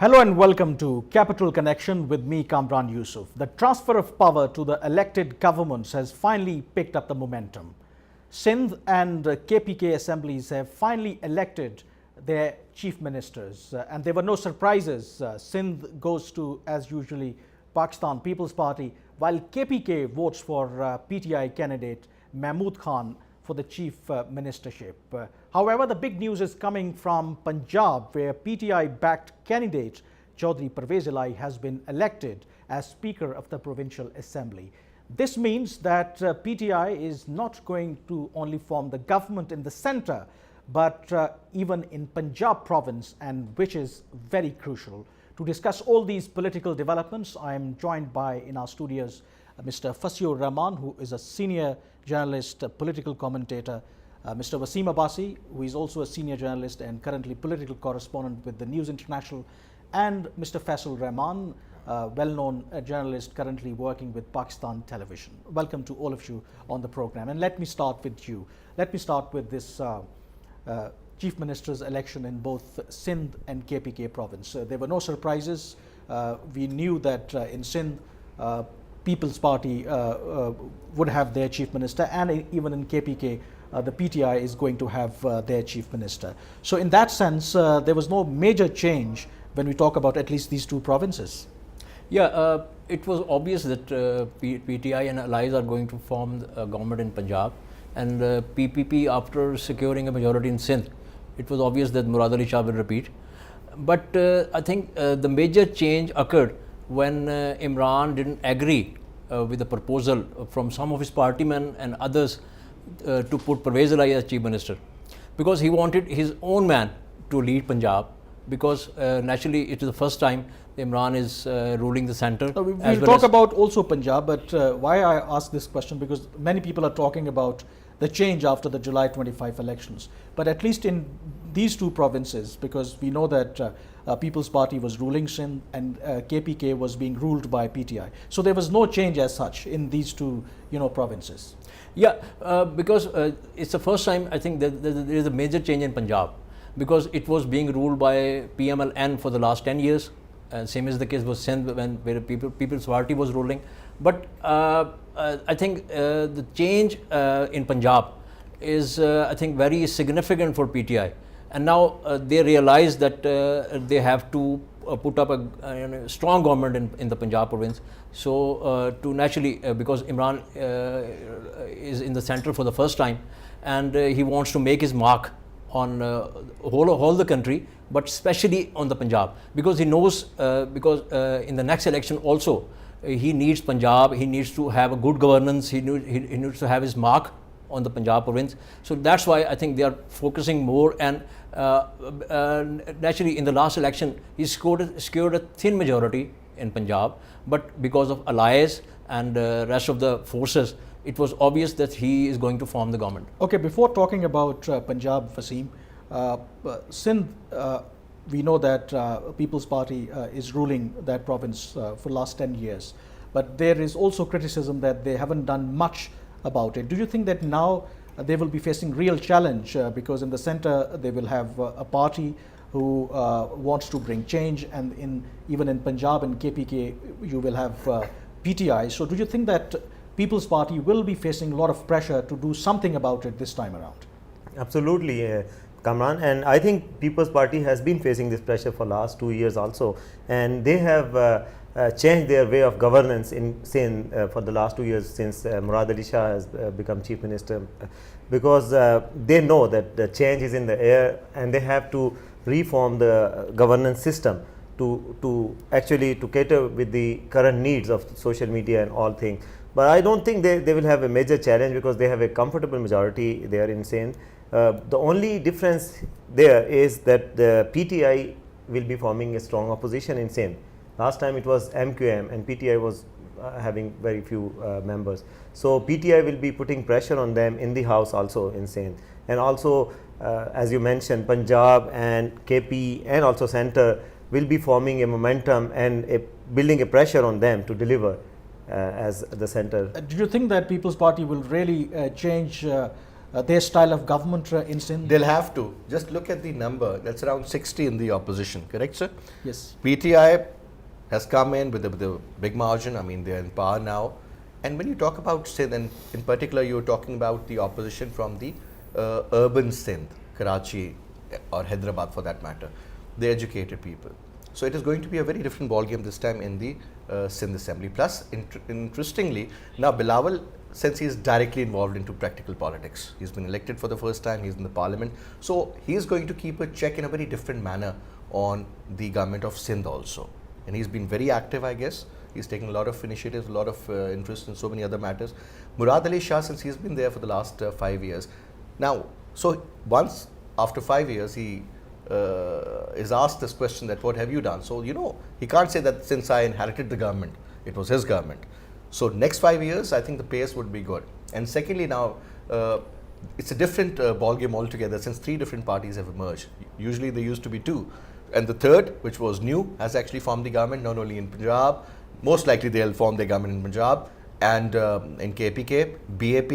Hello and welcome to Capital Connection with me, Kamran Yusuf. The transfer of power to the elected governments has finally picked up the momentum. Sindh and KPK assemblies have finally elected their chief ministers, and there were no surprises. Sindh goes to, as usually, Pakistan People's Party, while KPK votes for PTI candidate Mahmood Khan for the chief ministership. However, the big news is coming from Punjab, where PTI-backed candidate Chaudhry Parvez Elahi has been elected as Speaker of the Provincial Assembly. This means that PTI is not going to only form the government in the centre, but even in Punjab province, and which is very crucial. To discuss all these political developments, I am joined by, in our studios, Mr. Fasiur Rahman, who is a senior journalist, political commentator, Mr. Wasim Abbasi, who is also a senior journalist and currently political correspondent with the News International, and Mr. Faisal Rahman, well-known journalist currently working with Pakistan Television. Welcome to all of you on the program. And let me start with you. Let me start with this Chief Minister's election in both Sindh and KPK province. There were no surprises. We knew that in Sindh, People's Party would have their chief minister, and even in KPK, the PTI is going to have their chief minister. So in that sense, there was no major change when we talk about at least these two provinces. Yeah, it was obvious that PTI and allies are going to form a government in Punjab, and PPP, after securing a majority in Sindh, it was obvious that Murad Ali Shah will repeat. But I think the major change occurred when Imran didn't agree with the proposal from some of his partymen and others to put Parvez Elahi as chief minister, because he wanted his own man to lead Punjab, because naturally it is the first time Imran is ruling the centre. We'll talk about also Punjab, but why I ask this question, because many people are talking about the change after the July 25 elections. But at least in these two provinces, because we know that People's Party was ruling Sindh and KPK was being ruled by PTI. So there was no change as such in these two, provinces. Yeah, because it's the first time I think that there is a major change in Punjab, because it was being ruled by PMLN for the last 10 years. Same is the case with Sindh, where People's Party was ruling. But I think the change in Punjab is, I think, very significant for PTI. And now they realize that they have to put up a strong government in the Punjab province. So to naturally, because Imran is in the centre for the first time, and he wants to make his mark on whole the country, but especially on the Punjab, because he knows, because in the next election also, he needs Punjab, he needs to have a good governance, he needs to have his mark on the Punjab province. So that's why I think they are focusing more, and naturally in the last election he secured a thin majority in Punjab, but because of allies and rest of the forces, it was obvious that he is going to form the government. Okay, before talking about Punjab, Fasim, Sindh, we know that People's Party is ruling that province for last 10 years, but there is also criticism that they haven't done much about it. Do you think that now they will be facing real challenge, because in the centre they will have a party who wants to bring change, and even in Punjab and KPK you will have PTI. So do you think that People's Party will be facing a lot of pressure to do something about it this time around? Absolutely, Kamran, and I think People's Party has been facing this pressure for last 2 years also, and they have changed their way of governance in Sindh for the last 2 years since Murad Ali Shah has become chief minister, because they know that the change is in the air and they have to reform the governance system to actually to cater with the current needs of social media and all things. But I don't think they will have a major challenge, because they have a comfortable majority there in Sindh. The only difference there is that the PTI will be forming a strong opposition in Sindh. Last time it was MQM, and PTI was having very few members. So PTI will be putting pressure on them in the house also in Sindh. And also, as you mentioned, Punjab and KP and also centre will be forming a momentum and building a pressure on them to deliver as the centre. Do you think that People's Party will really change their style of government in Sindh? They'll have to. Just look at the number. That's around 60 in the opposition, correct, sir? Yes. PTI has come in with a big margin. I mean, they're in power now. And when you talk about Sindh, and in particular, you're talking about the opposition from the urban Sindh, Karachi or Hyderabad for that matter, the educated people. So it is going to be a very different ballgame this time in the Sindh Assembly. Plus, interestingly, now Bilawal, since he is directly involved into practical politics, he's been elected for the first time, he's in the parliament, so he is going to keep a check in a very different manner on the government of Sindh also. And he's been very active, I guess. He's taken a lot of initiatives, a lot of interest in so many other matters. Murad Ali Shah, since he's been there for the last 5 years. Now, so once after 5 years, he is asked this question that what have you done? So, you know, he can't say that since I inherited the government, it was his government. So, next 5 years, I think the pace would be good. And secondly, now, it's a different ball game altogether since 3 different parties have emerged. Usually there used to be 2. And the third, which was new, has actually formed the government, not only in Punjab, most likely they'll form their government in Punjab and in KPK, BAP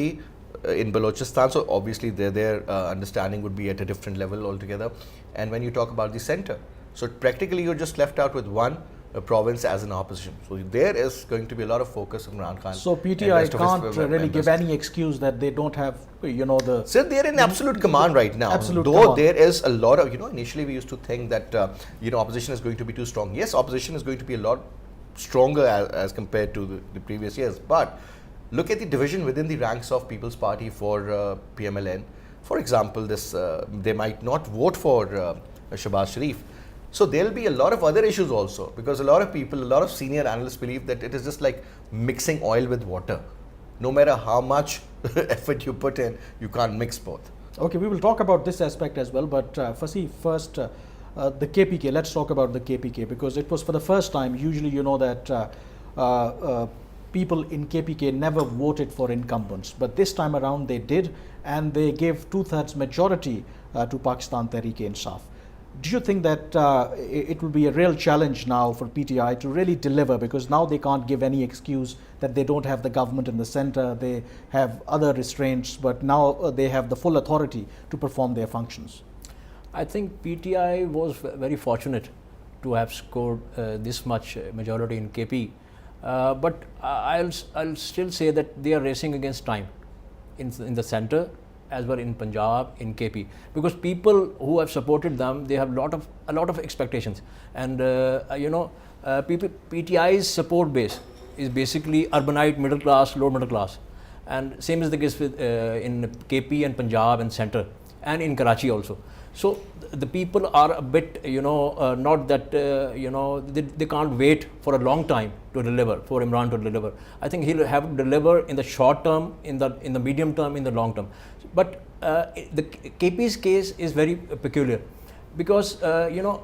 in Balochistan. So obviously their understanding would be at a different level altogether. And when you talk about the center, so practically you're just left out with one province as an opposition. So there is going to be a lot of focus on Imran Khan. So PTI can't really give any excuse that they don't have, you know, the... So they're in absolute command right now. Absolute Though command. there is a lot of, you know, initially we used to think that, you know, opposition is going to be too strong. Yes, opposition is going to be a lot stronger as compared to the previous years. But look at the division within the ranks of People's Party for PMLN. For example, this they might not vote for Shahbaz Sharif. So there will be a lot of other issues also, because a lot of people, a lot of senior analysts believe that it is just like mixing oil with water. No matter how much effort you put in, you can't mix both. Okay, we will talk about this aspect as well, but first, the KPK, let's talk about the KPK, because it was for the first time. Usually, you know that people in KPK never voted for incumbents, but this time around they did, and they gave 2/3 majority to Pakistan Tehreek-e-Insaf. Do you think that it will be a real challenge now for PTI to really deliver, because now they can't give any excuse that they don't have the government in the center, they have other restraints, but now they have the full authority to perform their functions? I think PTI was very fortunate to have scored this much majority in KP, but I'll still say that they are racing against time in the center as well in Punjab, in KP, because people who have supported them, they have a lot of expectations, and you know, PTI's support base is basically urbanite, middle class, lower middle class, and same is the case with in KP and Punjab and center, and in Karachi also. So the people are a bit, you know, not that, you know, they can't wait for a long time to deliver, for Imran to deliver. I think he'll have to deliver in the short term, in the medium term, in the long term. But the KP's case is very peculiar, because, you know,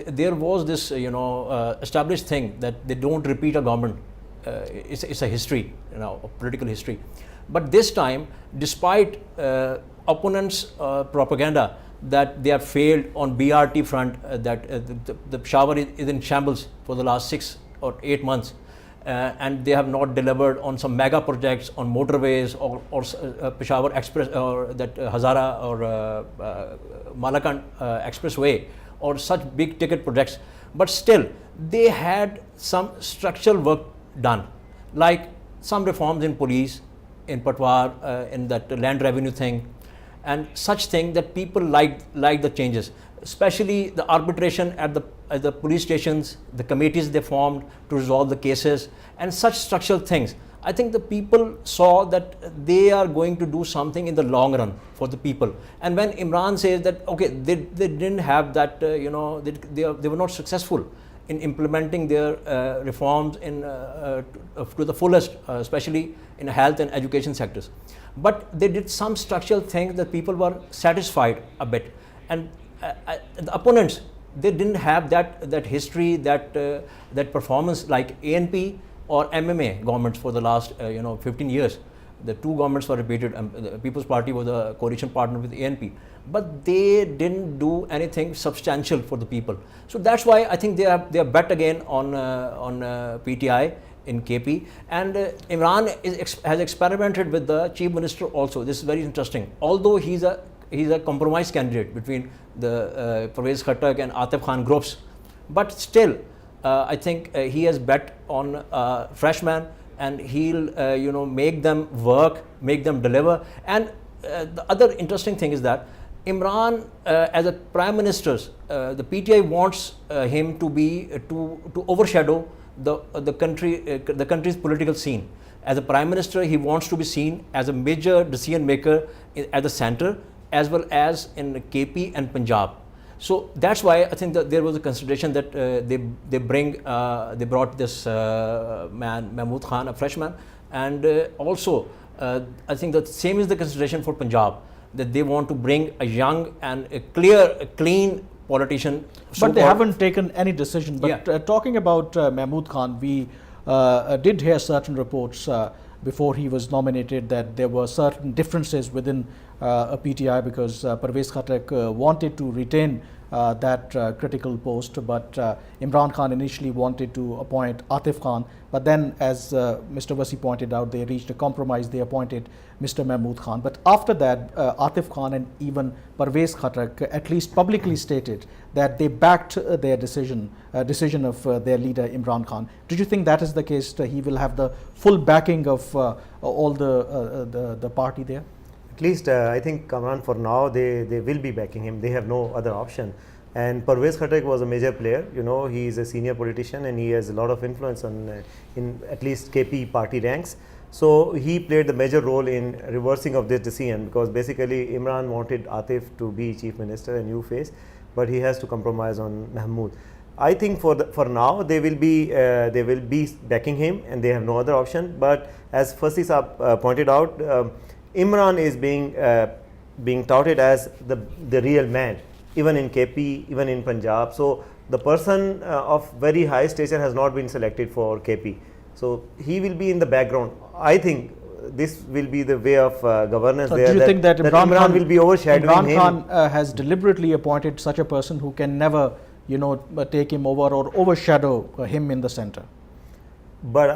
there was this, you know, established thing that they don't repeat a government. It's a history, you know, a political history. But this time, despite opponents' propaganda, that they have failed on BRT front, that the Peshawar is in shambles for the last 6 or 8 months, and they have not delivered on some mega projects on motorways or Peshawar Express, or that Hazara or Malakand Expressway, or such big ticket projects. But still, they had some structural work done, like some reforms in police, in Patwar, in that land revenue thing, and such thing that people like the changes, especially the arbitration at the police stations, the committees they formed to resolve the cases, and such structural things. I think the people saw that they are going to do something in the long run for the people. And when Imran says that, okay, they didn't have that, you know, they were not successful in implementing their reforms to the fullest, especially in health and education sectors. But they did some structural things that people were satisfied a bit. And the opponents, they didn't have that history, that performance like ANP or MMA governments for the last 15 years. The two governments were repeated. The People's Party was a coalition partner with ANP, but they didn't do anything substantial for the people. So that's why I think they are bet again on PTI in KP, and Imran has experimented with the chief minister also. This is very interesting. Although he's a compromise candidate between the Pervez Khattak and Atif Khan groups, but still, I think he has bet on freshman, and he'll make them work, make them deliver. And the other interesting thing is that Imran, as a prime minister, the PTI wants him to be to overshadow the country's political scene. As a prime minister, he wants to be seen as a major decision maker at the center, as well as in KP and Punjab. So that's why I think that there was a consideration that they brought this man Mahmood Khan, a freshman, and also I think that same is the consideration for Punjab, that they want to bring a young and a clean politician. But they haven't taken any decision. But talking about Mahmood Khan, we did hear certain reports before he was nominated that there were certain differences within a PTI, because Pervez Khattak wanted to retain that critical post, but Imran Khan initially wanted to appoint Atif Khan, but then, as Mr. Wasi pointed out, they reached a compromise. They appointed Mr. Mahmood Khan. But after that, Atif Khan and even Pervez Khattak at least publicly stated that they backed their decision of their leader Imran Khan. Do you think that is the case? He will have the full backing of all the party there? At least I think Kamran, for now, they will be backing him. They have no other option. And Pervez Khattak was a major player. He is a senior politician and he has a lot of influence on in at least KP party ranks. So he played the major role in reversing of this decision, because basically Imran wanted Atif to be chief minister, a new face, but he has to compromise on Mahmood. I think for now they will be backing him and they have no other option. But as Fasi Saab pointed out, Imran is being touted as the real man, even in KP, even in Punjab. So the person of very high stature has not been selected for KP. So he will be in the background. I think this will be the way of governance there. Do you think that Imran Khan will be overshadowing him? Imran Khan has deliberately appointed such a person who can never, take him over or overshadow him in the center? But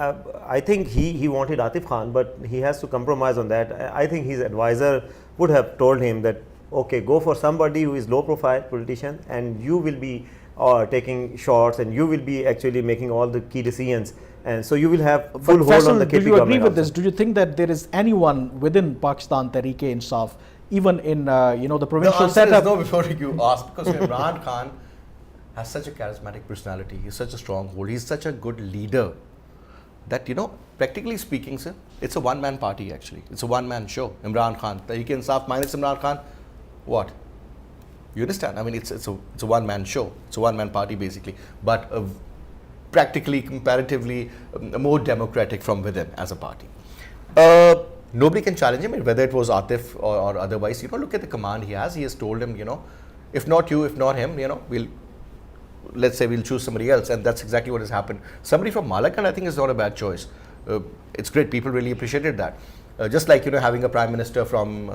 I think he wanted Atif Khan, but he has to compromise on that. I think his advisor would have told him that, okay, go for somebody who is low profile politician, and you will be taking shots, and you will be actually making all the key decisions, and so you will have full hold on the KP government. Do you agree with this? Do you think that there is anyone within Pakistan Tehreek-e-Insaf, even in the provincial setup? No, before you ask, because Imran Khan has such a charismatic personality. He's such a stronghold. He's such a good leader that, practically speaking, sir, it's a one-man party actually. It's a one-man show. Imran Khan, Tehreek-e-Insaf minus Imran Khan, what? You understand? I mean, it's a one-man show. It's a one-man party basically, but practically, comparatively, more democratic from within as a party. Nobody can challenge him, whether it was Atif or otherwise. Look at the command he has. He has told him, if not you, if not him, let's say we'll choose somebody else, and that's exactly what has happened. Somebody from Malakand, I think, is not a bad choice. It's great. People really appreciated that. Just like having a prime minister from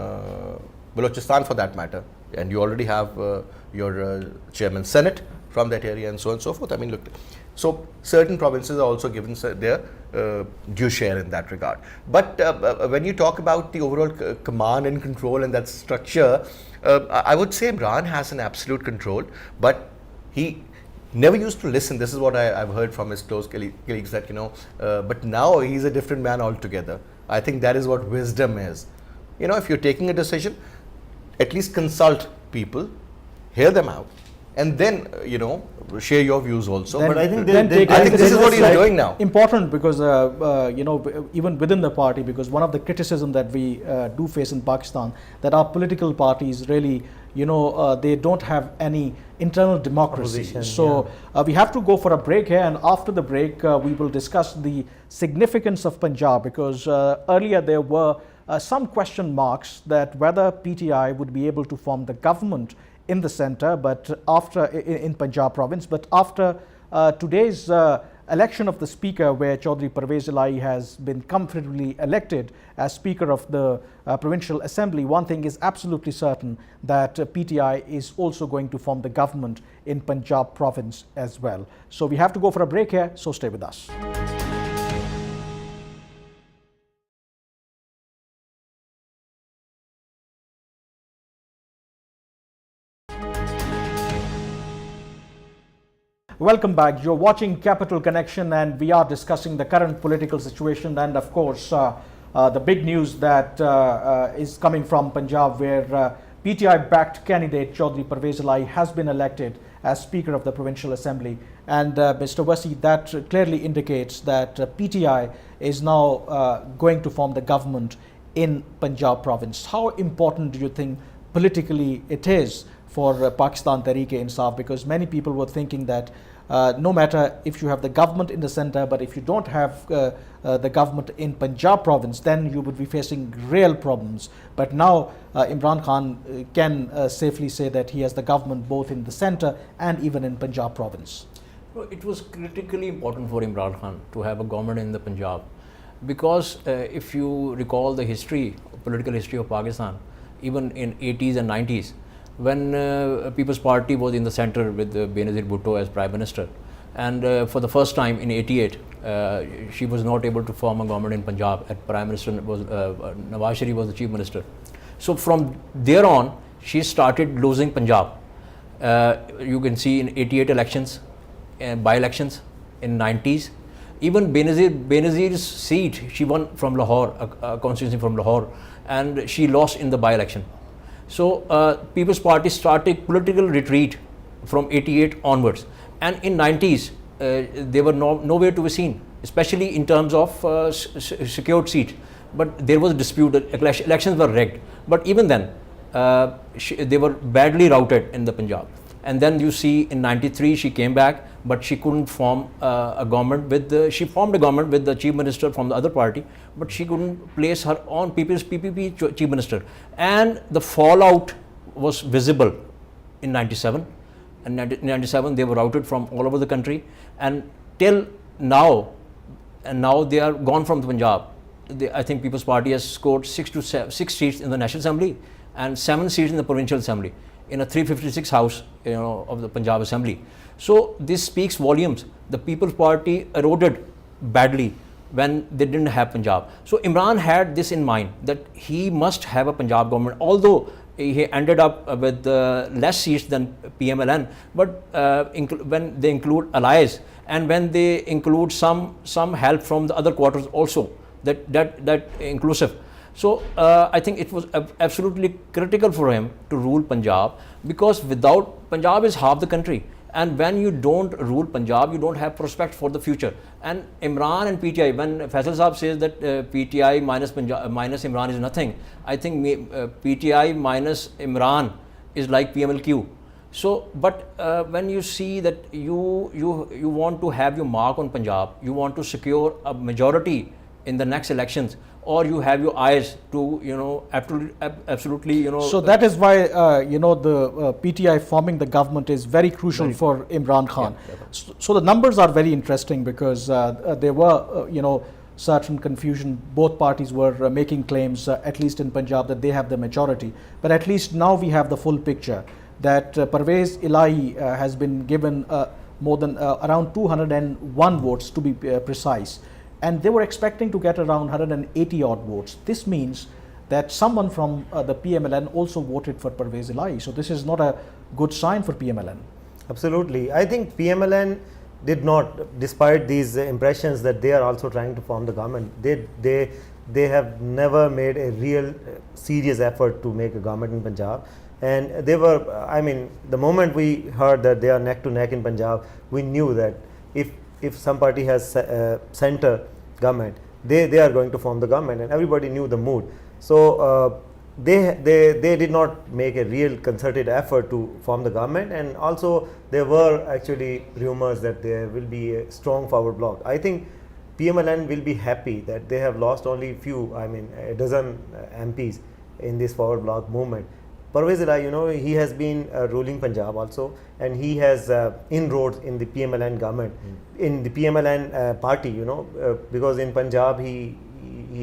Balochistan, for that matter, and you already have your chairman Senate from that area, and so on and so forth. I mean, look, so certain provinces are also given their due share in that regard. But when you talk about the overall command and control and that structure, I would say Imran has an absolute control, but he never used to listen. This is what I've heard from his close colleagues that, but now he's a different man altogether. I think that is what wisdom is. If you're taking a decision, at least consult people, hear them out, and then, share your views also. But I think this is what he's doing now. Important, because, even within the party, because one of the criticism that we do face in Pakistan, that our political parties really, they don't have any internal democracy. So we have to go for a break here, and after the break, we will discuss the significance of Punjab, because earlier there were some question marks that whether PTI would be able to form the government in the center, but after in Punjab province, but after today's election of the speaker, where Chaudhry Parvez Ilahi has been comfortably elected as speaker of the provincial assembly, one thing is absolutely certain, that PTI is also going to form the government in Punjab province as well. So we have to go for a break here, so stay with us. Welcome back. You're watching Capital Connection, and we are discussing the current political situation and, of course, the big news that is coming from Punjab, where PTI-backed candidate Chaudhry Parvez Ilahi has been elected as Speaker of the Provincial Assembly. And Mr. Wasi, that clearly indicates that PTI is now going to form the government in Punjab province. How important do you think politically it is for Pakistan Tehreek-e-Insaf? Because many people were thinking that no matter if you have the government in the center, but if you don't have the government in Punjab province, then you would be facing real problems. But now Imran Khan can safely say that he has the government both in the center and even in Punjab province. Well, it was critically important for Imran Khan to have a government in the Punjab, because if you recall the history, political history of Pakistan, even in 80s and 90s, when People's Party was in the center with Benazir Bhutto as Prime Minister, and for the first time in 88, she was not able to form a government in Punjab. At Prime Minister was Nawaz Sharif was the Chief Minister. So from there on, she started losing Punjab. You can see in 88 elections, by-elections, in 90s. Even Benazir's seat, she won from Lahore, a constituency from Lahore, and she lost in the by-election. So People's Party started political retreat from 88 onwards, and in 90s they were nowhere to be seen, especially in terms of secured seats. But there was a dispute that elections were rigged. But even then, they were badly routed in the Punjab. And then you see in 93 she came back, but she couldn't form a government with she formed a government with the Chief Minister from the other party, but she couldn't place her own PPP Chief Minister. And the fallout was visible in 97. And in 97 they were routed from all over the country, and till now, and now they are gone from the Punjab. I think People's Party has scored 6 seats in the National Assembly and 7 seats in the Provincial Assembly, in a 356 house, of the Punjab Assembly. So this speaks volumes. The People's Party eroded badly when they didn't have Punjab. So Imran had this in mind, that he must have a Punjab government, although he ended up with less seats than PMLN. But when they include allies, and when they include some help from the other quarters also, that inclusive. So I think it was absolutely critical for him to rule Punjab, because without Punjab is half the country, and when you don't rule Punjab, you don't have prospect for the future. And Imran and PTI, when Faisal Saab says that PTI minus Imran is nothing, I think PTI minus Imran is like PMLQ. So, but when you see that you want to have your mark on Punjab, you want to secure a majority in the next elections, or you have your eyes to absolutely So that is why the PTI forming the government is very crucial for Imran Khan. Yeah. So the numbers are very interesting, because there were certain confusion. Both parties were making claims, at least in Punjab, that they have the majority. But at least now we have the full picture that Parvez Ilahi has been given more than around 201 votes to be precise. And they were expecting to get around 180 odd votes. This means that someone from the PMLN also voted for Parvez Ilahi. So this is not a good sign for PMLN. Absolutely. I think PMLN did not, despite these impressions that they are also trying to form the government, they have never made a real serious effort to make a government in Punjab. And they were, the moment we heard that they are neck to neck in Punjab, we knew that if some party has center government, they are going to form the government, and everybody knew the mood. So they did not make a real concerted effort to form the government, and also there were actually rumors that there will be a strong forward bloc. I think PMLN will be happy that they have lost only a dozen MPs in this forward bloc movement. Parvez Ilahi, he has been ruling Punjab also, and he has inroads in the PMLN government, in the PMLN party, because in Punjab he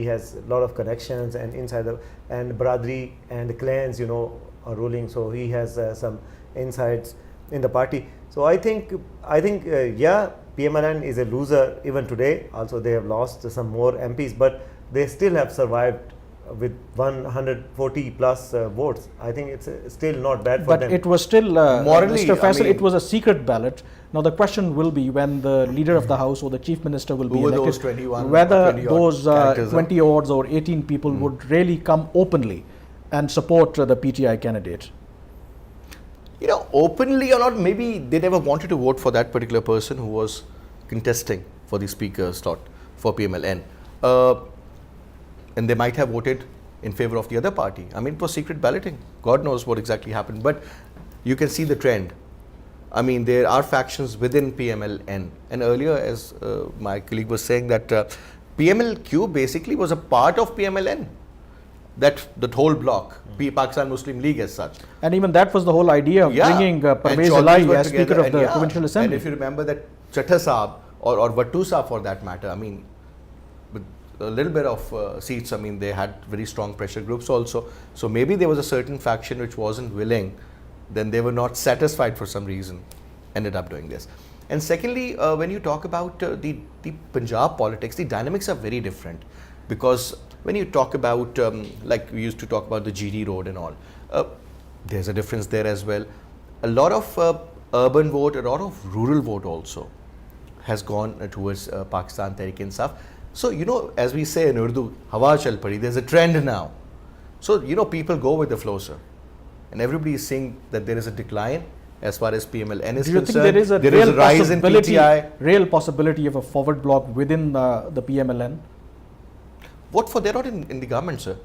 has a lot of connections, and inside and Bradri and the clans, are ruling, so he has some insights in the party. So I think PMLN is a loser even today. Also they have lost some more MPs, but they still have survived with 140 plus votes. I think it's still not bad for But them. it was still, Morally, Mr. I Faisal, mean- it was a secret ballot. Now the question will be when the leader of the house or the chief minister will Who be were elected, those 21 whether 20 odd those characters, 20 odds or 18 people would really come openly and support the PTI candidate. You know, openly or not, maybe they never wanted to vote for that particular person who was contesting for the speaker's slot for PMLN. And they might have voted in favor of the other party. I mean, it was secret balloting. God knows what exactly happened. But you can see the trend. I mean, there are factions within PMLN. And earlier, as my colleague was saying, that PMLQ basically was a part of PMLN. That whole block, Pakistan Muslim League as such. And even that was the whole idea of bringing And Parvez Chaudhry Elahi were as together, Speaker of and the Provincial Assembly. And if you remember that Chattha Saab or Vattu Saab for that matter, I mean, with a little bit of seats, I mean, they had very strong pressure groups also. So maybe there was a certain faction which wasn't willing, then they were not satisfied for some reason, ended up doing this. And secondly, when you talk about the Punjab politics, the dynamics are very different, because when you talk about, like we used to talk about the GD road and all, there's a difference there as well. A lot of urban vote, a lot of rural vote also has gone towards Pakistan Tehreek-e-Insaf. So, you know, as we say in Urdu, Hawa chal padi, there's a trend now. So, you know, people go with the flow, sir. And everybody is saying that there is a decline as far as PMLN is Do you concerned. think there is a There rise in PTI. real possibility of a forward bloc within the PMLN? What for? They're not in the government, sir.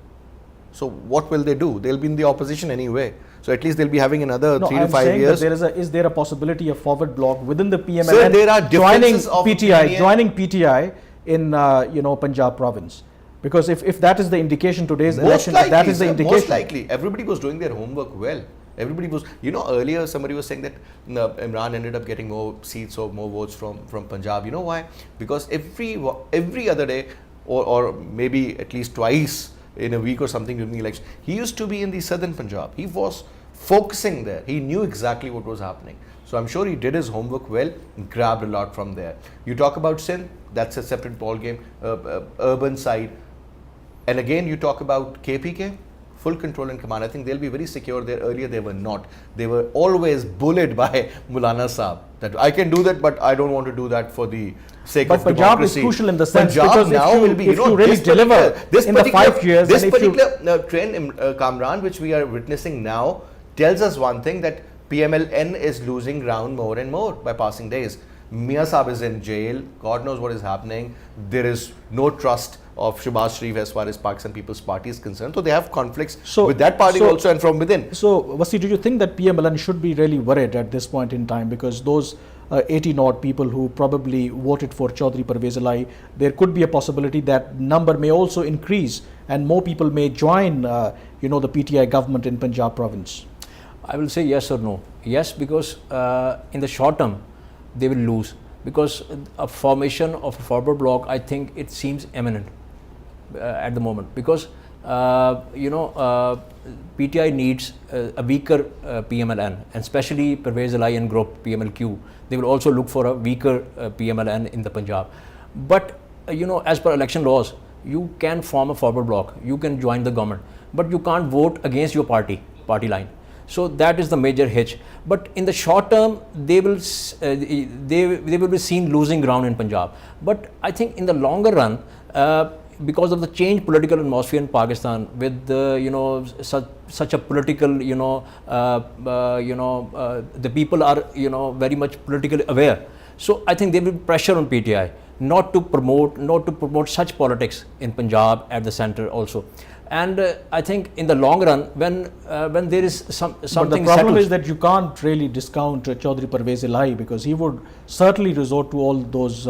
So what will they do? They'll be in the opposition anyway. So at least they'll be having another 3 to 5 saying years. that is there a possibility of forward bloc within the PMLN Sir, there are joining differences of PTI, opinion. joining PTI in Punjab province? Because if that is the indication today's election, if that is the sir, indication. most likely, everybody was doing their homework well. Everybody was, you know, earlier somebody was saying that Imran ended up getting more seats or more votes from Punjab. You know why? Because every other day, or maybe at least twice in a week or something during the election, he used to be in the southern Punjab. He was focusing there. He knew exactly what was happening. So I'm sure he did his homework well and grabbed a lot from there. You talk about Sindh, that's a separate ball game, urban side. And again, you talk about KPK, full control and command. I think they'll be very secure there. Earlier they were not. They were always bullied by Maulana Saab that I can do that, but I don't want to do that for the sake But of Punjab democracy. is crucial in the sense Punjab because now will be, if you really deliver in the 5 years, this and if you- particular trend, Kamran, which we are witnessing now, tells us one thing, that PMLN is losing ground more and more by passing days. Mia Saab is in jail. God knows what is happening. There is no trust of Shahbaz Sharif as far as Pakistan People's Party is concerned. So they have conflicts with that party also and from within. So, Wasi, do you think that PMLN should be really worried at this point in time, because those 18 odd people who probably voted for Chaudhry Parvez Elahi, there could be a possibility that number may also increase and more people may join the PTI government in Punjab province? I will say yes or no. Yes, because in the short term, they will lose, because a formation of a forward bloc, I think it seems imminent at the moment, because PTI needs a weaker PMLN, and especially Parvez Elahi and group PMLQ. They will also look for a weaker PMLN in the Punjab. But as per election laws, you can form a forward bloc, you can join the government, but you can't vote against your party line. So that is the major hitch. But in the short term, they will be seen losing ground in Punjab. But I think in the longer run, because of the changed political atmosphere in Pakistan, with such a political, the people are very much politically aware. So I think there will be pressure on PTI not to promote such politics in Punjab at the centre also. And I think in the long run, when there is something But the problem settled, is that you can't really discount Chaudhry Parvez Elahi, because he would certainly resort to all those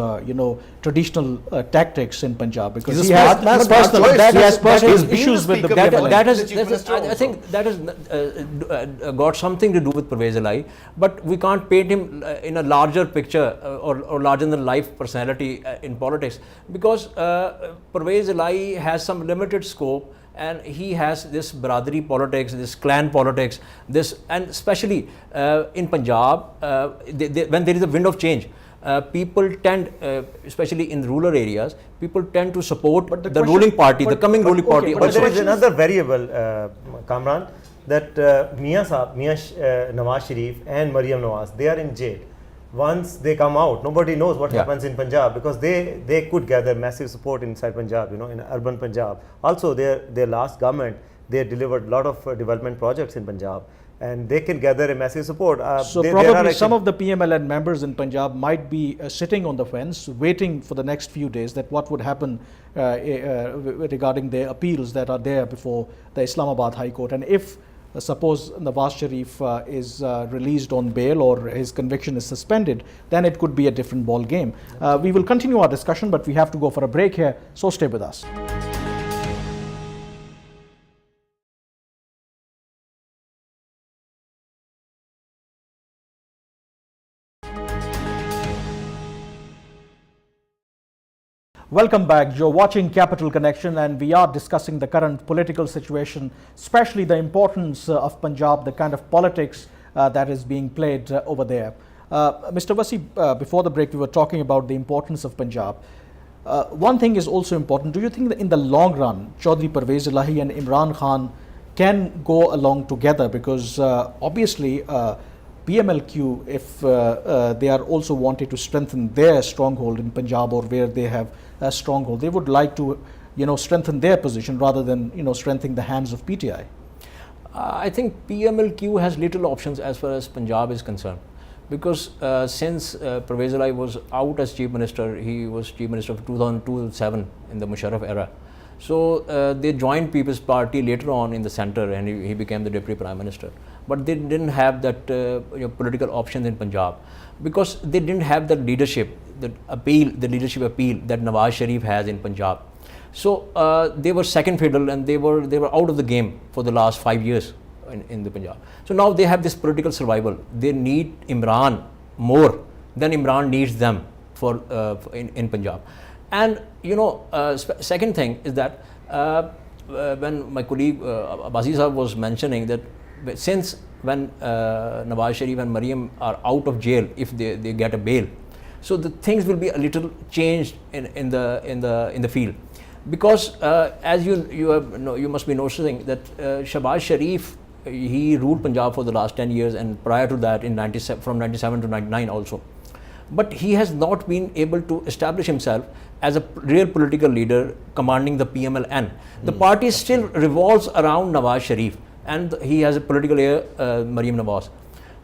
traditional tactics in Punjab, because He's he a has smart man, personal, smart choice. he has personal He's been the issues with the speaker before. PMLN. I think that has got something to do with Parvez Elahi, but we can't paint him in a larger picture or larger than life personality in politics, because Parvez Elahi has some limited scope, and he has this Baradari politics, this clan politics, and especially in Punjab, when there is a wind of change, people tend, especially in rural areas, people tend to support But the ruling party, the coming ruling party. But there is another variable, Kamran, that Nawaz Sharif and Maryam Nawaz, they are in jail. Once they come out, nobody knows what happens in Punjab, because they could gather massive support inside Punjab, in urban Punjab. Also, their last government, they delivered a lot of development projects in Punjab, and they can gather a massissive support. So probably some of the PMLN members in Punjab might be sitting on the fence, waiting for the next few days that what would happen regarding their appeals that are there before the Islamabad High Court. And if suppose Nawaz Sharif is released on bail or his conviction is suspended, then it could be a different ball game. We will continue our discussion, but we have to go for a break here, so stay with us. Welcome back. You're watching Capital Connection, and we are discussing the current political situation, especially the importance of Punjab, the kind of politics that is being played over there. Mr. Wasi, before the break, we were talking about the importance of Punjab. One thing is also important. Do you think that in the long run, Chaudhry Parvez Elahi and Imran Khan can go along together? Because obviously, PMLQ, if they are also wanted to strengthen their stronghold in Punjab or where they have a stronghold, they would like to, strengthen their position rather than, strengthening the hands of PTI. I think PMLQ has little options as far as Punjab is concerned, because since Parvez Elahi was out as Chief Minister, he was Chief Minister of 2002-07 in the Musharraf era. So they joined People's Party later on in the centre, and he became the Deputy Prime Minister. But they didn't have that political options in Punjab, because they didn't have the leadership, the leadership appeal that Nawaz Sharif has in Punjab. So they were second fiddle, and they were out of the game for the last 5 years in the Punjab. So now they have this political survival. They need Imran more than Imran needs them in Punjab. And second thing is that when my colleague Abbasi Sahab was mentioning that since when Nawaz Sharif and Maryam are out of jail, if they get a bail, so the things will be a little changed in the field, because as you must be noticing that Shahbaz Sharif, he ruled Punjab for the last 10 years, and prior to that from 97 to 99 also. But he has not been able to establish himself as a real political leader commanding the PMLN. The party still revolves around Nawaz Sharif, and he has a political heir, Maryam Nawaz.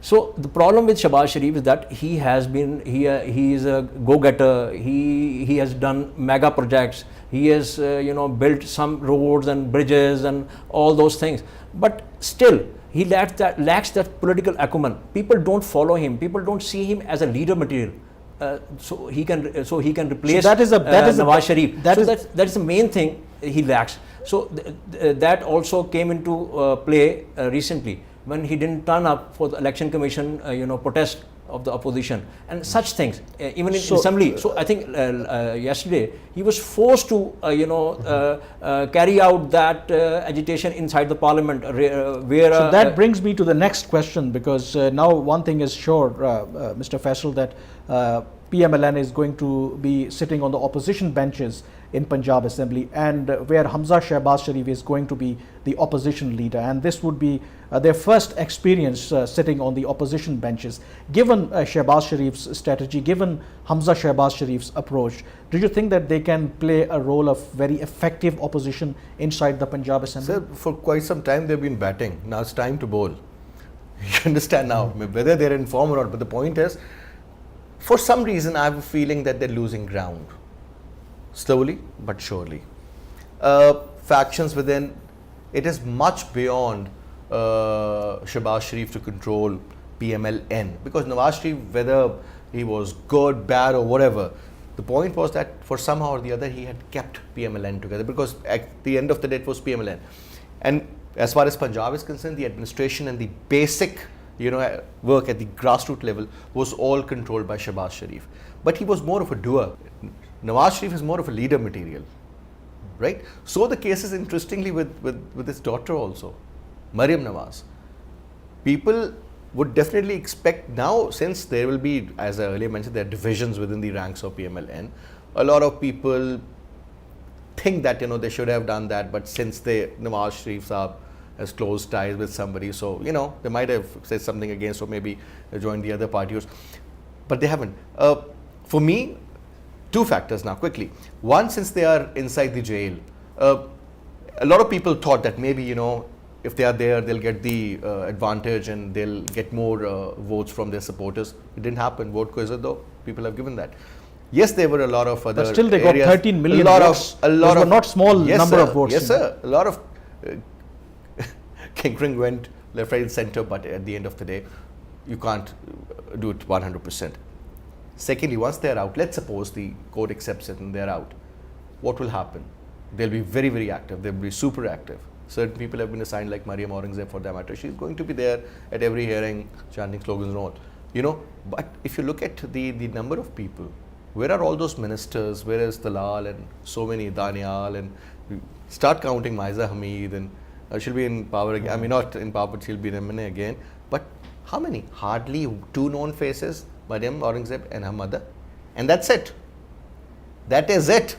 So the problem with Shahbaz Sharif is that he is a go-getter. He has done mega projects. He has built some roads and bridges and all those things. But still, he lacks that political acumen. People don't follow him. People don't see him as a leader material. So he can replace Nawaz Sharif. That is the main thing he lacks. So that also came into play recently when he didn't turn up for the election commission protest of the opposition and such things, even in assembly. So I think yesterday he was forced to carry out that agitation inside the parliament where so that brings me to the next question, because now one thing is sure, Mr. Faisal, that PMLN is going to be sitting on the opposition benches in Punjab Assembly, and where Hamza Shahbaz Sharif is going to be the opposition leader, and this would be their first experience sitting on the opposition benches. Given Shahbaz Sharif's strategy, given Hamza Shahbaz Sharif's approach, do you think that they can play a role of very effective opposition inside the Punjab Assembly? Sir, for quite some time they've been batting. Now it's time to bowl. You understand now, whether they're in form or not, but the point is, for some reason I have a feeling that they're losing ground. Slowly but surely. Factions within, it is much beyond Shahbaz Sharif to control PMLN, because Nawaz Sharif, whether he was good, bad or whatever, the point was that for somehow or the other he had kept PMLN together, because at the end of the day it was PMLN. And as far as Punjab is concerned, the administration and the basic work at the grassroots level was all controlled by Shahbaz Sharif. But he was more of a doer. Nawaz Sharif is more of a leader material, right? So the case is interestingly with his daughter also, Maryam Nawaz. People would definitely expect now, since there will be, as I earlier mentioned, there are divisions within the ranks of PMLN. A lot of people think that they should have done that, but since Nawaz Sharif Saab has close ties with somebody, so they might have said something against or maybe joined the other parties, but they haven't. For me, two factors now quickly. One, since they are inside the jail, a lot of people thought that maybe if they are there, they'll get the advantage and they'll get more votes from their supporters. It didn't happen. Vote ko izzat do. People have given that. Yes, there were a lot of other But still they areas, got 13 million votes. A lot Those of were not small yes, number sir, of votes. Yes, sir. A lot of kinkering went left, right, and center, but at the end of the day, you can't do it 100%. Secondly, once they're out, let's suppose the court accepts it and they're out, what will happen? They'll be very, very active. They'll be super active. Certain people have been assigned, like Mariam Aurangzeb for that matter. She's going to be there at every hearing, chanting slogans and all. But if you look at the number of people, where are all those ministers? Where is Dalal and so many, Danial, and start counting Maiza Hamid, and she'll be in power again. I mean, not in power, but she'll be in MNA again. But how many? Hardly two known faces, Mariam Aurangzeb and her mother. And that's it. That is it.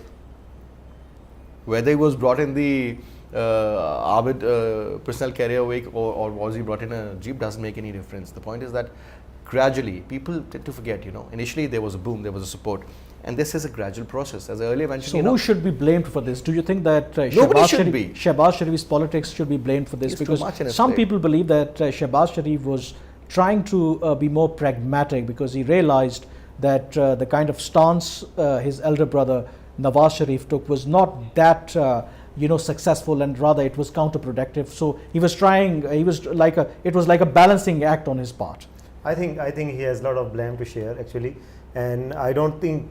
Whether he was brought in the Abid personal carrier vehicle or was he brought in a jeep doesn't make any difference. The point is that gradually people tend to forget, initially there was a boom, there was a support, and this is a gradual process. As I earlier mentioned, So who should be blamed for this? Do you think that Nobody should be. Shehbaz Sharif's politics should be blamed for this? He's too Because much in his some plate. people believe that Shehbaz Sharif was trying to be more pragmatic because he realized that the kind of stance his elder brother Nawaz Sharif took was not that successful, and rather it was counterproductive. So he was trying. It was like a balancing act on his part. I think he has a lot of blame to share actually, and I don't think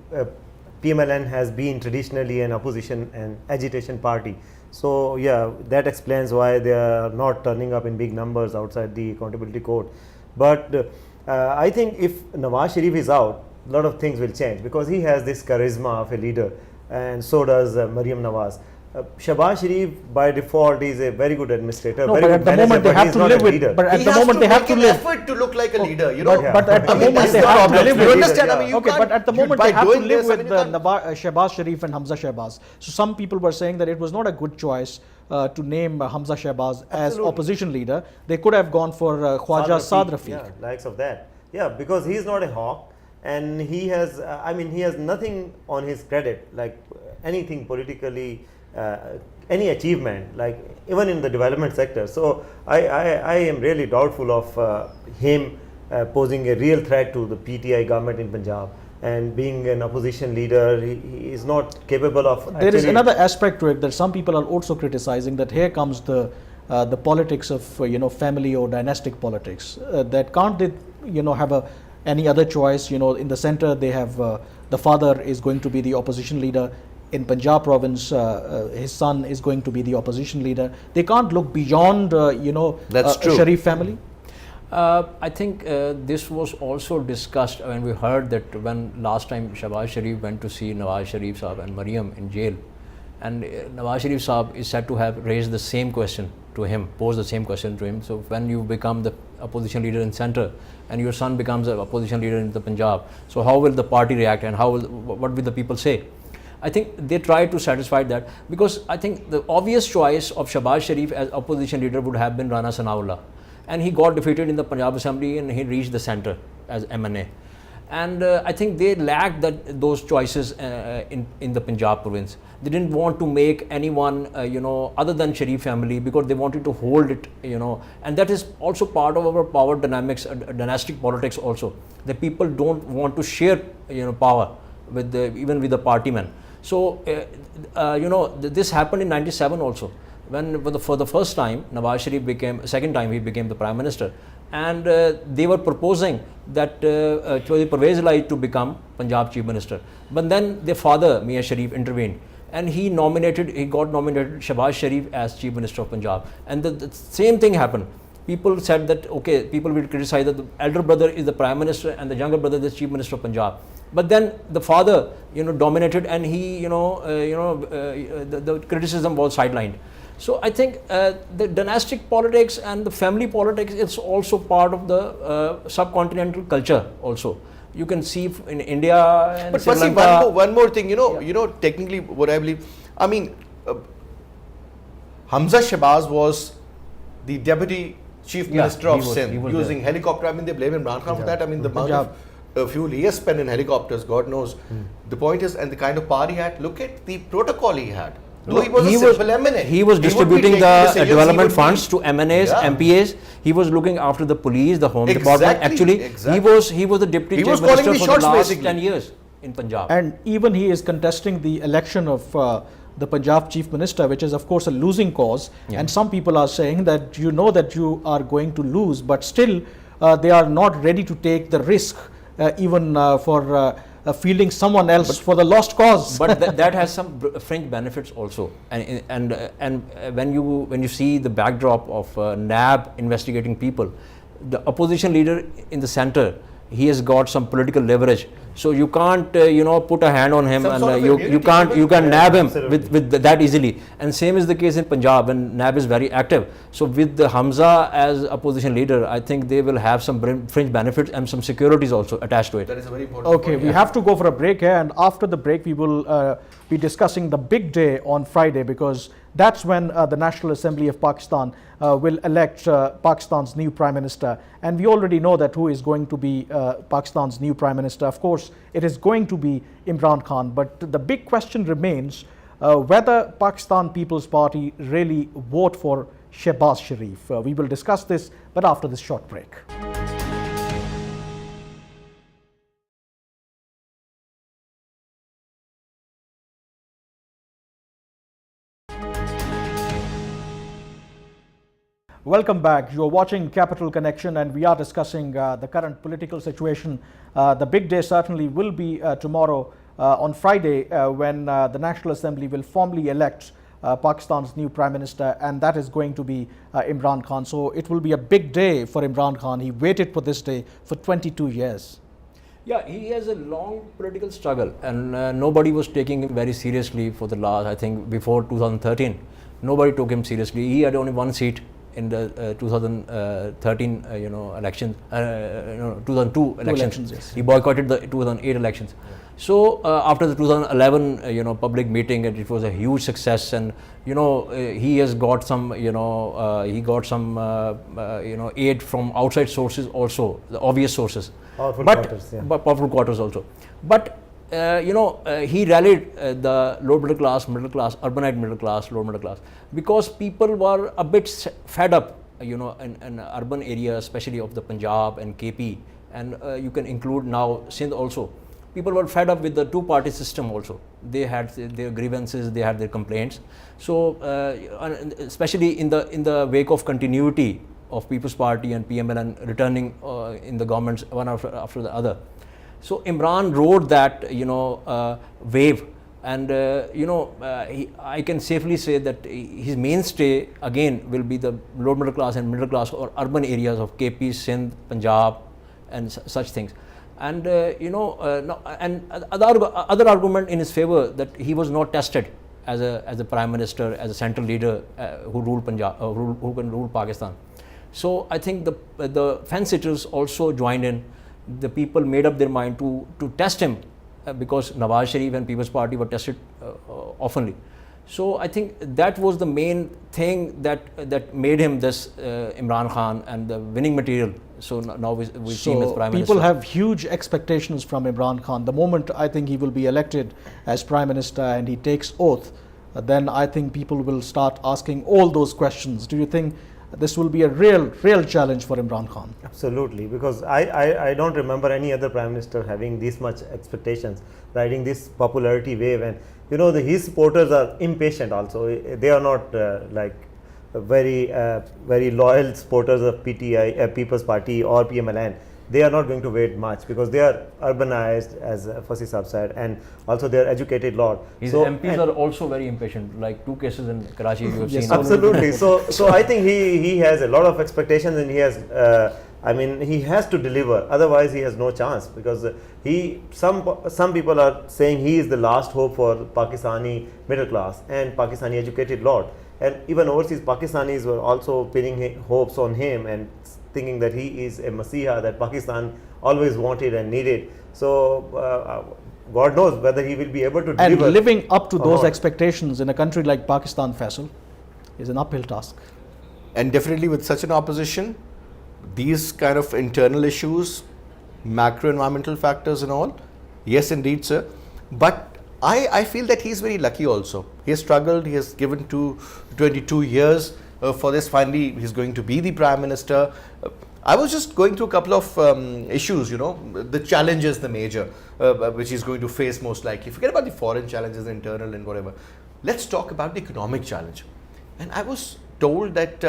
PMLN has been traditionally an opposition and agitation party. So yeah, that explains why they are not turning up in big numbers outside the accountability court. But I think if Nawaz Sharif is out, a lot of things will change because he has this charisma of a leader, and so does Mariam Nawaz. Shehbaz Sharif by default is a very good administrator, No, very but good at the manager, moment they but have he's to not live a with. leader. But at He the has moment to they have make to an live. effort to look like a leader, But at the moment that's they not have to obvious. live You with. understand? I mean, you Okay, can't- but at the you- moment by they have to doing live this, I with mean, you can't- Shehbaz Sharif and Hamza Shehbaz. So some people were saying that it was not a good choice to name Hamza Shehbaz as Absolutely. opposition leader. They could have gone for Khwaja Saad Rafiq. Yeah, likes of that. Yeah, because he is not a hawk, and he has, he has nothing on his credit, like anything politically, any achievement, like even in the development sector. So I am really doubtful of him posing a real threat to the PTI government in Punjab. And being an opposition leader, he is not capable of. There is actually- another aspect to it that some people are also criticizing, that here comes the politics of family or dynastic politics, that can't they have any other choice. In the center they have the father is going to be the opposition leader. In Punjab province, his son is going to be the opposition leader. They can't look beyond That's true. Sharif family. I think this was also discussed when we heard that when last time Shehbaz Sharif went to see Nawaz Sharif Saab and Mariam in jail, and Nawaz Sharif Saab is said to have raised the same question to him, posed the same question to him. So when you become the opposition leader in center and your son becomes the opposition leader in the Punjab, so how will the party react and what will the people say? I think they try to satisfy that, because I think the obvious choice of Shehbaz Sharif as opposition leader would have been Rana Sanaullah, and he got defeated in the Punjab Assembly and he reached the center as MNA. And I think they lacked those choices in the Punjab province. They didn't want to make anyone other than Sharif family, because they wanted to hold it, and that is also part of our power dynamics, dynastic politics also. The people don't want to share power with even with the party men. So this happened in '97 also, when for the first time Nawaz Sharif second time he became the Prime Minister, and they were proposing that Pervez Ilahi to become Punjab Chief Minister. But then their father Mian Sharif intervened, and he got nominated Shehbaz Sharif as Chief Minister of Punjab. And the same thing happened. People said that okay, people will criticize that the elder brother is the Prime Minister and the younger brother is the Chief Minister of Punjab. But then the father dominated, and he the criticism was sidelined. So I think the dynastic politics and the family politics is also part of the subcontinental culture also. You can see in India and But Sri Percy, Lanka. one more thing, technically what I believe, I mean, Hamza Shahbaz was the deputy chief minister of Sindh, using helicopter. I mean, they blame Imran Khan for that. I mean, the amount of fuel he has spent in helicopters, God knows. The point is, and the kind of power he had, look at the protocol he had. Though he was a simple MNA. He was distributing the development funds to MNAs, MPAs. He was looking after the police, the home department. Actually, he was the deputy chief minister for the last 10 years in Punjab. And even he is contesting the election of the Punjab chief minister, which is of course a losing cause. And some people are saying that you know that you are going to lose, but still they are not ready to take the risk even for fielding someone else for the lost cause. But that has some fringe benefits also. And when you see the backdrop of NAB investigating people, the opposition leader in the center, he has got some political leverage. So you can't put a hand on him, and you can nab him with that easily. And same is the case in Punjab when NAB is very active. So with the Hamza as opposition leader, I think they will have some fringe benefits and some securities also attached to it. That is a very important Okay, we have to go for a break here, and after the break we will be discussing the big day on Friday, because that's when the National Assembly of Pakistan will elect Pakistan's new Prime Minister. And we already know that who is going to be Pakistan's new Prime Minister. Of course, it is going to be Imran Khan. But the big question remains whether Pakistan People's Party really vote for Shehbaz Sharif. We will discuss this, but after this short break. Welcome back. You are watching Capital Connection, and we are discussing the current political situation. The big day certainly will be tomorrow on Friday when the National Assembly will formally elect Pakistan's new Prime Minister, and that is going to be Imran Khan. So it will be a big day for Imran Khan. He waited for this day for 22 years. Yeah, he has a long political struggle, and nobody was taking him very seriously for the last, I think, before 2013. Nobody took him seriously. He had only one seat in the 2013 elections, 2002 elections. Yes. He boycotted the 2008 elections. So after the 2011 public meeting, it was a huge success, and he has got some aid from outside sources also, the obvious sources, powerful quarters also. But he rallied the lower middle class, urbanite middle class, lower middle class, because people were a bit fed up, in urban areas, especially of the Punjab and KP, and you can include now Sindh also. People were fed up with the two-party system also. They had their grievances, they had their complaints. So, especially in the wake of continuity of People's Party and PML and returning in the governments one after the other. So Imran rode that wave, and I can safely say that his mainstay again will be the lower middle class and middle class or urban areas of KP, Sindh, Punjab, and such things. And and other argument in his favor that he was not tested as a prime minister, as a central leader who ruled Punjab, who can rule Pakistan. So I think the fence sitters also joined in. The people made up their mind to test him because Nawaz Sharif and People's Party were tested oftenly. So I think that was the main thing that made him this Imran Khan and the winning material. So now we see him as Prime Minister. People have huge expectations from Imran Khan. The moment I think he will be elected as Prime Minister and he takes oath, then I think people will start asking all those questions. Do you think this will be a real challenge for Imran Khan? Absolutely, because I don't remember any other Prime Minister having this much expectations, riding this popularity wave. And his supporters are impatient also. They are not very loyal supporters of PTI, People's Party or PMLN. They are not going to wait much because they are urbanized, as Fasi Saab said, and also they are educated lot. His MPs are also very impatient, like 2 cases in Karachi you have seen. Absolutely. So I think he has a lot of expectations, and he has he has to deliver, otherwise he has no chance, because some people are saying he is the last hope for Pakistani middle class and Pakistani educated lot. and even overseas Pakistanis were also pinning hopes on him and thinking that he is a messiah that Pakistan always wanted and needed. So God knows whether he will be able to And deliver. living up to or those not. expectations in a country like Pakistan, Faisal, is an uphill task. And definitely with such an opposition, these kind of internal issues, macro environmental factors and all, yes indeed sir. But I feel that he's very lucky also. He has struggled, he has given 22 years for this. Finally he's going to be the Prime Minister. I was just going through a couple of issues, you know, the challenges, the major, which he's going to face most likely. Forget about the foreign challenges, the internal and whatever. Let's talk about the economic challenge. And I was told that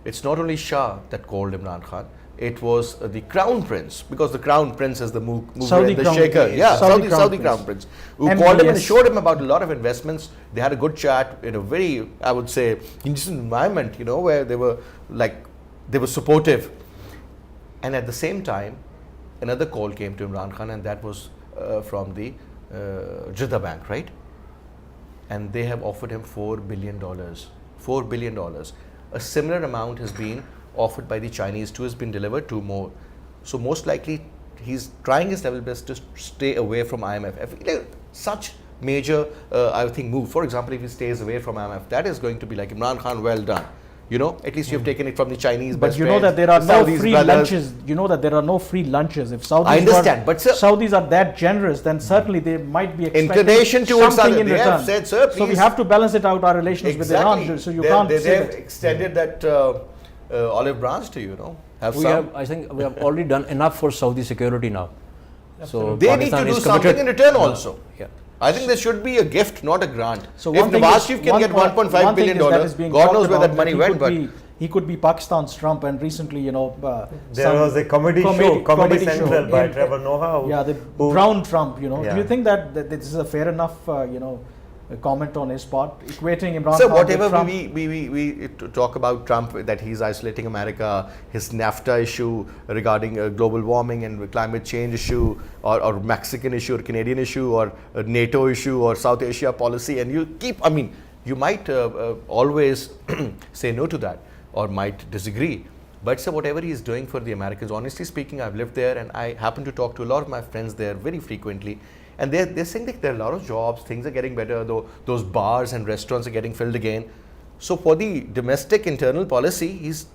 it's not only Shah that called Imran Khan, it was the Crown Prince, because the Crown Prince is the mover Saudi and the Crown shaker. Prince. Yeah, Saudi Saudi Crown Crown Prince. Prince, who called him and MBS. showed him about a lot of investments. They had a good chat in a very, I would say, decent environment, you know, where they were supportive. And at the same time, another call came to Imran Khan, and that was from the Jeddah Bank, right? And they have offered him $4 billion. $4 billion. A similar amount has been offered by the Chinese. 2 has been delivered, 2 more. So most likely, he's trying his level best to stay away from IMF. I feel like such major, I think, move. For example, if he stays away from IMF, that is going to be like Imran Khan, well done. You know, at least you've taken it from the Chinese. But best you know friends, that there are the no Saudis free brothers. lunches. You know that there are no free lunches. If Saudis, I understand, but sir, Saudis are that generous, then certainly they might be expecting inclination towards something other. in They return. have said, sir, So we please. have to balance it out, our relations with Iran. So you can't say They've that. extended that olive branch to you know. I think we have already done enough for Saudi security now. So They need to Pakistan do is something committed. in return also. Yeah. I think there should be a gift, not a grant. So if one thing Nawaz is- Sharif can one get point- $1.5 one thing billion, is that is being God talked knows where about that money he went. could But be- he could be Pakistan's Trump, and recently, you know, There some was a comedy Central show by in- Trevor Noah. Yeah, the who- brown Trump. You know, Yeah. do you think that this is a fair enough, a comment on his part, equating Imran so Khan whatever with Trump? we talk about Trump, that he's isolating America, his NAFTA issue regarding global warming and climate change issue, or Mexican issue, or Canadian issue, or a NATO issue, or South Asia policy, and you keep, I mean, you might always say no to that, or might disagree. But so whatever he is doing for the Americans, honestly speaking, I've lived there and I happen to talk to a lot of my friends there very frequently. And they're saying that there are a lot of jobs, things are getting better, though those bars and restaurants are getting filled again. So for the domestic internal policy, he's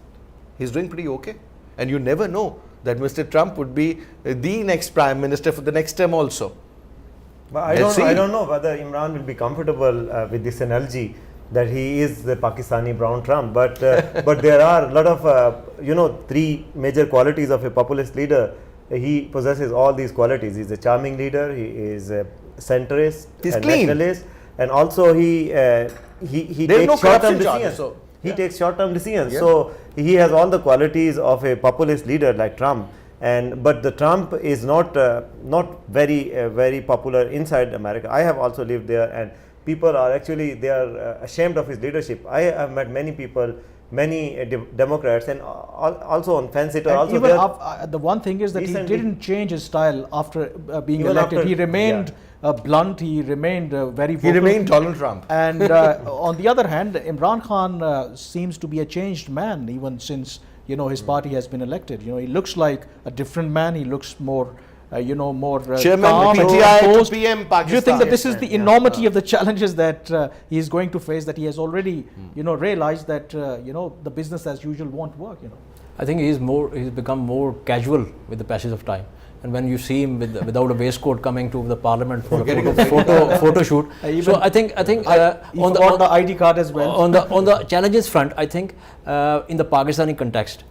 doing pretty okay. And you never know that Mr. Trump would be the next Prime Minister for the next term also. But Let's I see. don't know whether Imran will be comfortable with this analogy that he is the Pakistani brown Trump. But but there are a lot of 3 major qualities of a populist leader. He possesses all these qualities. He's a charming leader. He is a centrist, He's and clean. nationalist, and also he There's takes no short-term corruption charges, decisions. so, He yeah. takes short-term decisions. Yeah. So he has all the qualities of a populist leader like Trump. But the Trump is not very popular inside America. I have also lived there, and people are actually ashamed of his leadership. I have met many people, many Democrats, and also on fence sitter. And Also, even there- the one thing is that he recently- didn't change his style after being Even elected. after- He remained yeah. blunt. He remained very vocal. He remained Donald Trump. And on the other hand, Imran Khan seems to be a changed man, even since his party has been elected. He looks like a different man. He looks more, more Chairman, calm and PTI to composed. PM Do you think Pakistan. that this is the Yeah. enormity of the challenges that he is going to face? That he has already, realized that the business as usual won't work. I think he's become more casual with the passage of time. And when you see him without a waistcoat coming to the parliament for a photo shoot, so I think He forgot the ID card as well. on the challenges front, I think in the Pakistani context,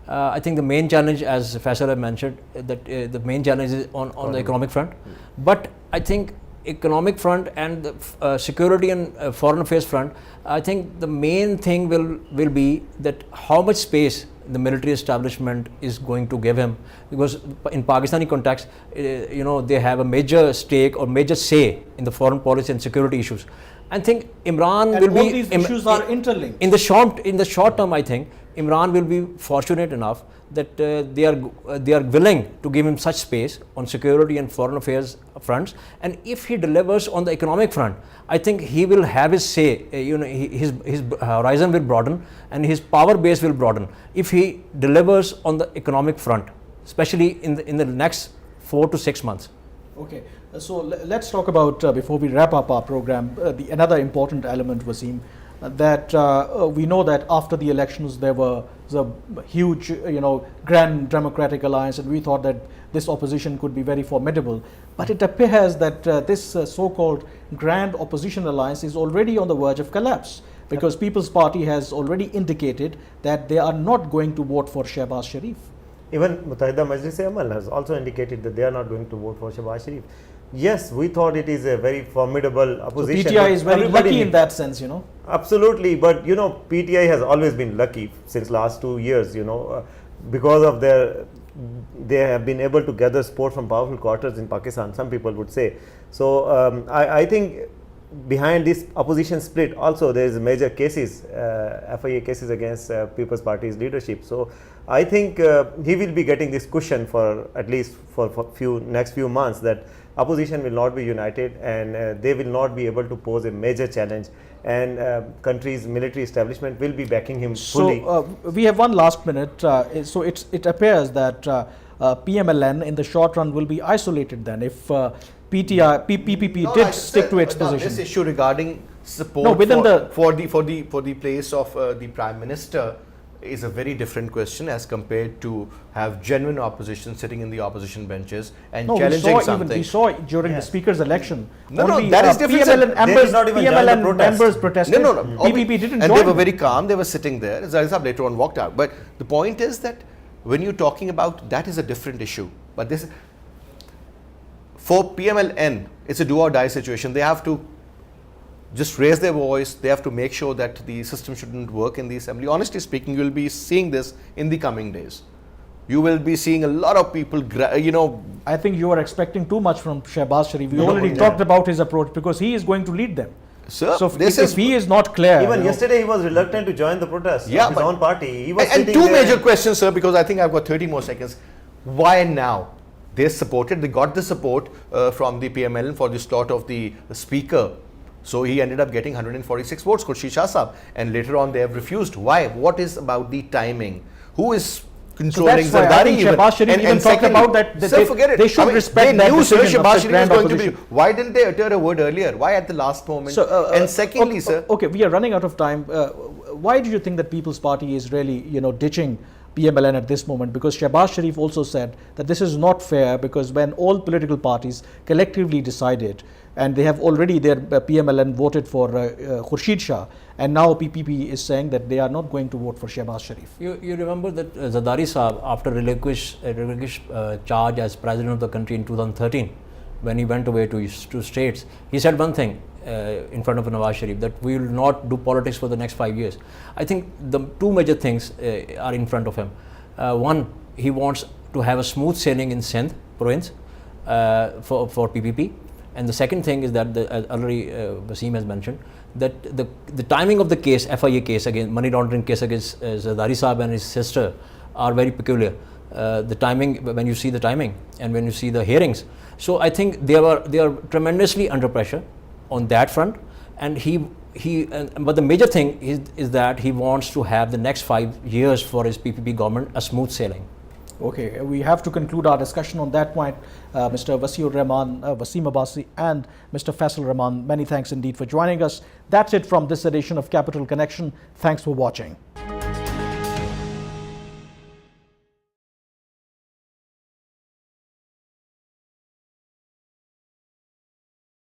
I think the main challenge, as Faisal had mentioned, that the main challenge is on the economic front. But I think economic front and the security and foreign affairs front, I think the main thing will be that how much space the military establishment is going to give him, because in Pakistani context, they have a major stake or major say in the foreign policy and security issues. I think Imran And will all be these issues are interlinked. in the short term. I think Imran will be fortunate enough that they are willing to give him such space on security and foreign affairs fronts, and if he delivers on the economic front, I think he will have his say. His horizon will broaden and his power base will broaden if he delivers on the economic front, especially in the next 4 to 6 months. Okay, so let's talk about, before we wrap up our program, another important element, Wasim, that we know that after the elections there was a huge, grand democratic alliance, and we thought that this opposition could be very formidable. But it appears that this so-called grand opposition alliance is already on the verge of collapse, because People's Party has already indicated that they are not going to vote for Shehbaz Sharif. Even Muttahida Majlis-e-Amal has also indicated that they are not going to vote for Shehbaz Sharif. Yes, we thought it is a very formidable opposition. So PTI is very everybody lucky in that sense, Absolutely, but PTI has always been lucky since last 2 years, because of they have been able to gather support from powerful quarters in Pakistan, some people would say. So I think behind this opposition split also there is major cases, FIA cases against People's Party's leadership. So I think he will be getting this cushion for at least for next few months, that opposition will not be united and they will not be able to pose a major challenge, and country's military establishment will be backing him fully. So we have one last minute. So it appears that PMLN in the short run will be isolated then if PPP did stick to its position. This issue regarding support for the place of the Prime Minister is a very different question as compared to have genuine opposition sitting in the opposition benches and challenging something. We saw during the Speaker's election. That is different. PMLN members protested. PPP didn't join. And they were very calm. They were sitting there. Zarisab later on walked out. But the point is that when you're talking about, that is a different issue. But this, for PMLN, it's a do or die situation. They have to just raise their voice. They have to make sure that the system shouldn't work in the assembly. Honestly speaking, you will be seeing this in the coming days. You will be seeing a lot of people, I think you are expecting too much from Shehbaz Sharif. We already talked about his approach, because he is going to lead them. Sir, so if he is not clear, even yesterday he was reluctant to join the protest of his own party. He was and two major questions, sir, because I think I've got 30 more seconds. Why now? They got the support from the PMLN for the slot of the speaker. So he ended up getting 146 votes, Khurshid Shah Sahab, and later on they have refused. Why? What is about the timing? Who is controlling Zardari? Shehbaz Sharif even talked about that. They should respect that decision of the grand opposition. Why didn't they utter a word earlier? Why at the last moment? So, and secondly, sir. Okay, we are running out of time. Why do you think that People's Party is really, ditching PMLN at this moment? Because Shehbaz Sharif also said that this is not fair, because when all political parties collectively decided, and they have already, their PMLN voted for Khurshid Shah, and now PPP is saying that they are not going to vote for Shehbaz Sharif. You remember that Zardari Sahab, after relinquished charge as president of the country in 2013, when he went away to states, he said one thing in front of Nawaz Sharif, that we will not do politics for the next 5 years. I think the two major things are in front of him. One, he wants to have a smooth sailing in Sindh province for PPP. And the second thing is that, as already Wasim has mentioned, that the timing of the case, FIA case, again, money laundering case against Zardari Sahab and his sister, are very peculiar. The timing, when you see the timing and when you see the hearings. So I think they are tremendously under pressure on that front. And but the major thing is that he wants to have the next 5 years for his PPP government a smooth sailing. Okay, we have to conclude our discussion on that point. Mr. Wasiur Rahman, Wasim Abbasi, and Mr. Faisal Rahman, many thanks indeed for joining us. That's it from this edition of Capital Connection. Thanks for watching.